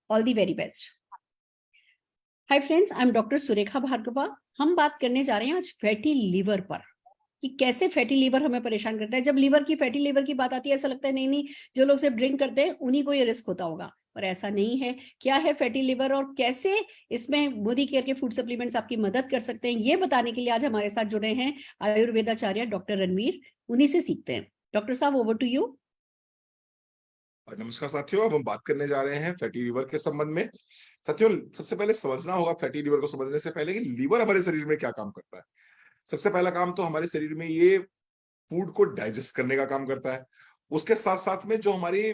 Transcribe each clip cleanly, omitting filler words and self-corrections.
All the very best. Hi friends, I am doctor Surekha Bhargava. हम बात करने जा रहे हैं आज फैटी लीवर पर कि कैसे फैटी लीवर हमें परेशान करता है। जब फैटी लीवर की बात आती है, ऐसा लगता है नहीं जो लोग सिर्फ ड्रिंक करते हैं उन्हीं को ये रिस्क होता होगा, पर ऐसा नहीं है। क्या है फैटी लीवर और कैसे इसमें मोदी केयर के फूड सप्लीमेंट्स आपकी मदद कर सकते हैं, ये बताने के लिए आज हमारे साथ जुड़े हैं आयुर्वेदाचार्य डॉक्टर रणवीर। उन्हीं से सीखते हैं। डॉक्टर साहब, ओवर टू यू। नमस्कार साथियों, अब हम बात करने जा रहे हैं फैटी लीवर के संबंध में। साथियों, सबसे पहले समझना होगा फैटी लीवर को समझने से पहले कि लीवर हमारे शरीर में क्या काम करता है। सबसे पहला काम तो हमारे शरीर में ये फूड को डाइजेस्ट करने का काम करता है। उसके साथ साथ में जो हमारी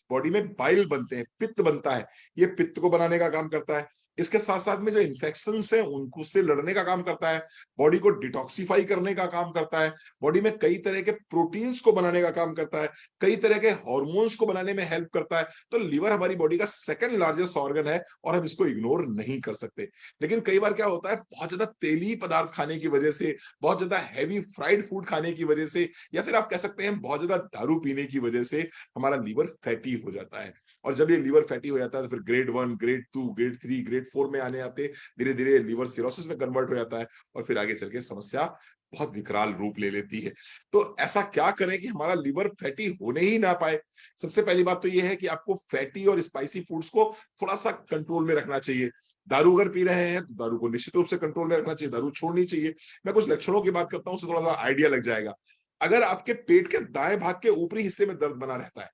बॉडी में बाइल बनते हैं, पित्त बनता है, ये पित्त को बनाने का काम करता है। इसके साथ साथ में जो इन्फेक्शंस हैं उनको से लड़ने का काम करता है। बॉडी को डिटॉक्सिफाई करने का काम करता है। बॉडी में कई तरह के प्रोटीन्स को बनाने का काम करता है। कई तरह के हार्मोन्स को बनाने में हेल्प करता है। तो लीवर हमारी बॉडी का सेकंड लार्जेस्ट ऑर्गन है और हम इसको इग्नोर नहीं कर सकते। लेकिन कई बार क्या होता है, बहुत ज्यादा तेली पदार्थ खाने की वजह से, बहुत ज्यादा हैवी फ्राइड फूड खाने की वजह से, या फिर आप कह सकते हैं बहुत ज्यादा दारू पीने की वजह से हमारा लीवर फैटी हो जाता है। और जब ये लीवर फैटी हो जाता है तो फिर ग्रेड 1, ग्रेड 2, ग्रेड 3, ग्रेड 4 में आने आते धीरे धीरे लीवर सिरोसिस में कन्वर्ट हो जाता है और फिर आगे चल के समस्या बहुत विकराल रूप ले लेती है। तो ऐसा क्या करें कि हमारा लीवर फैटी होने ही ना पाए। सबसे पहली बात तो ये है कि आपको फैटी और स्पाइसी फूड्स को थोड़ा सा कंट्रोल में रखना चाहिए। दारू अगर पी रहे हैं तो दारू को निश्चित रूप से कंट्रोल में रखना चाहिए, दारू छोड़नी चाहिए। मैं कुछ लक्षणों की बात करता हूं, उससे थोड़ा सा आइडिया लग जाएगा। अगर आपके पेट के दाएं भाग के ऊपरी हिस्से में दर्द बना रहता है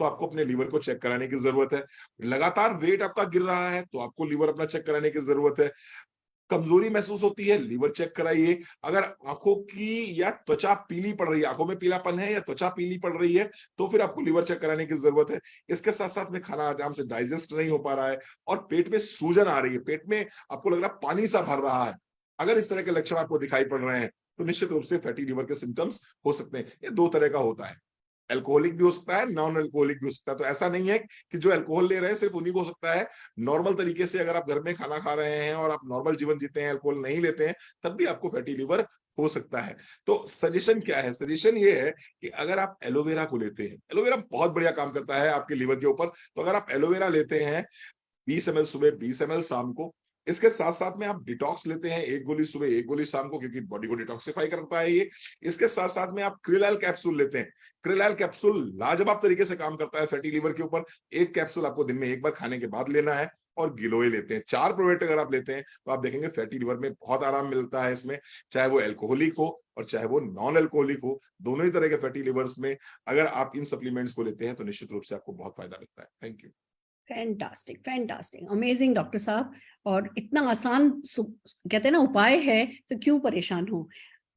तो आपको अपने लीवर को चेक कराने की जरूरत है। लगातार वेट आपका गिर रहा है तो आपको लीवर अपना चेक कराने की जरूरत है। कमजोरी महसूस होती है, लीवर चेक कराइए। अगर आंखों की या त्वचा पीली पड़ रही है, आंखों में पीलापन है या त्वचा पीली पड़ रही है, तो फिर आपको लीवर चेक कराने की जरूरत है। इसके साथ साथ में खाना आराम से डाइजेस्ट नहीं हो पा रहा है और पेट में सूजन आ रही है, पेट में आपको लग रहा है पानी सा भर रहा है, अगर इस तरह के लक्षण आपको दिखाई पड़ रहे हैं तो निश्चित रूप से फैटी लीवर के सिम्टम्स हो सकते हैं। ये दो तरह का होता है, अल्कोहलिक भी हो सकता है, नॉन अल्कोहलिक भी हो सकता है। तो ऐसा नहीं है कि जो अल्कोहल ले रहे हैं सिर्फ उन्हीं को हो सकता है। नॉर्मल तरीके से अगर आप घर में खाना खा रहे हैं और आप नॉर्मल जीवन जीते हैं, अल्कोहल नहीं लेते हैं, तब भी आपको फैटी लीवर हो सकता है। तो सजेशन क्या है? सजेशन ये है कि अगर आप एलोवेरा को लेते हैं, एलोवेरा बहुत बढ़िया काम करता है आपके लीवर के ऊपर। तो अगर आप एलोवेरा लेते हैं 20 ml सुबह, 20 ml शाम को, इसके साथ साथ में आप डिटॉक्स लेते हैं, 1 गोली सुबह, 1 गोली शाम को, क्योंकि बॉडी को डिटॉक्सिफाई करता है ये। इसके साथ साथ में आप क्रिलाइल कैप्सूल लेते हैं। क्रिलाइल कैप्सूल लाजवाब तरीके से काम करता है फैटी लीवर के ऊपर। एक कैप्सूल आपको दिन में एक बार खाने के बाद लेना है। और गिलोय लेते हैं, 4 प्रोडक्ट अगर आप लेते हैं तो आप देखेंगे फैटी लीवर में बहुत आराम मिलता है इसमें। चाहे वो एल्कोहलिक हो और चाहे वो नॉन एल्कोहलिक हो, दोनों ही तरह के फैटी लीवर्स में अगर आप इन सप्लीमेंट्स को लेते हैं तो निश्चित रूप से आपको बहुत फायदा मिलता है। Thank you. Fantastic, fantastic, amazing doctor साहब। और इतना आसान कहते हैं ना उपाय है, तो क्यों परेशान हो।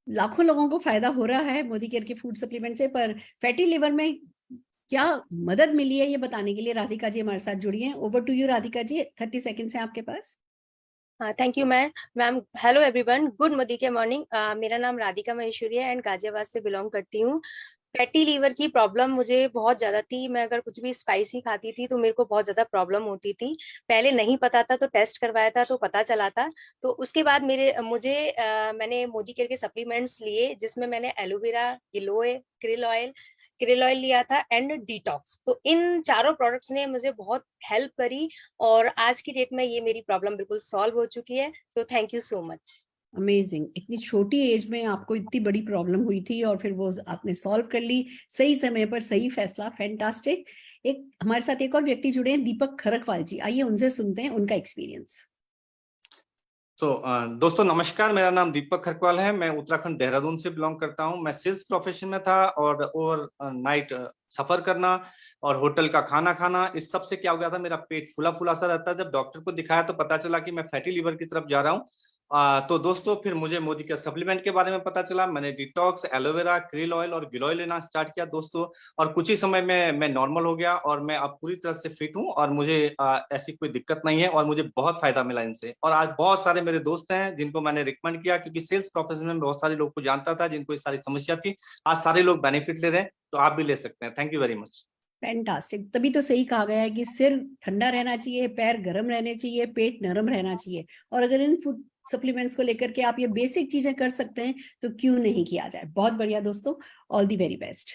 लाखों लोगों को फायदा हो रहा है मोदी केयर के फूड सप्लीमेंट से, पर फैटी लिवर में क्या मदद मिली है ये बताने के लिए राधिका जी हमारे साथ जुड़ी हैं। Over to you Radhika ji, 30 seconds हैं आपके पास। हाँ, thank you ma'am. Hello everyone, good Modi के मॉर्निंग। मेरा नाम राधिका महेश्वरी है एंड गाजियाबाद से बिलोंग करती हूँ। फैटी लीवर की प्रॉब्लम मुझे बहुत ज्यादा थी। मैं अगर कुछ भी स्पाइसी खाती थी तो मेरे को बहुत ज्यादा प्रॉब्लम होती थी। पहले नहीं पता था तो टेस्ट करवाया था तो पता चला था। तो उसके बाद मैंने मोदी केयर के सप्लीमेंट्स लिए, जिसमें मैंने एलोवेरा, गिलोय, क्रिल ऑयल लिया था एंड डिटॉक्स। तो इन चारों प्रोडक्ट्स ने मुझे बहुत हेल्प करी और आज की डेट में ये मेरी प्रॉब्लम बिल्कुल सॉल्व हो चुकी है। So thank you so much. Amazing, इतनी छोटी एज में आपको इतनी बड़ी प्रॉब्लम हुई थी और फिर वो आपने सॉल्व कर ली, सही समय पर सही फैसला। फैंटास्टिक। एक हमारे साथ एक और व्यक्ति जुड़े हैं, दीपक खरकवाल जी। आइए उनसे सुनते हैं उनका एक्सपीरियंस। दोस्तों नमस्कार, मेरा नाम दीपक खरकवाल है। मैं उत्तराखंड देहरादून से बिलोंग करता हूं। मैं सेल्स प्रोफेशन में था और ओवर नाइट सफर करना और होटल का खाना खाना, इस सब से क्या हो गया था, मेरा पेट फूला फूला सा रहता है। जब डॉक्टर को दिखाया तो पता चला कि मैं फैटी लीवर की तरफ जा रहा हूँ। तो दोस्तों फिर मुझे मोदी के सप्लीमेंट के बारे में पता चला। मैंने डिटॉक्स, एलोवेरा, क्रिल ऑयल और गिलोय लेना स्टार्ट किया दोस्तों, और कुछ ही समय में मैं नॉर्मल हो गया और मैं अब पूरी तरह से फिट हूँ और मुझे ऐसी कोई दिक्कत नहीं है और मुझे बहुत फायदा मिला इनसे। और आज बहुत सारे मेरे दोस्त हैं जिनको मैंने रिकमेंड किया, क्योंकि सेल्स प्रोफेशन में बहुत सारे लोग को जानता था जिनको इस सारी समस्या थी। आज सारे लोग बेनिफिट ले रहे हैं, तो आप भी ले सकते हैं। Thank you very much. Fantastic. तभी तो सही कहा गया है कि सिर ठंडा रहना चाहिए, पैर गर्म रहने चाहिए, पेट नरम रहना चाहिए। और अगर इन फूड सप्लीमेंट्स को लेकर के आप ये बेसिक चीजें कर सकते हैं तो क्यों नहीं किया जाए। बहुत बढ़िया दोस्तों, ऑल दी वेरी बेस्ट।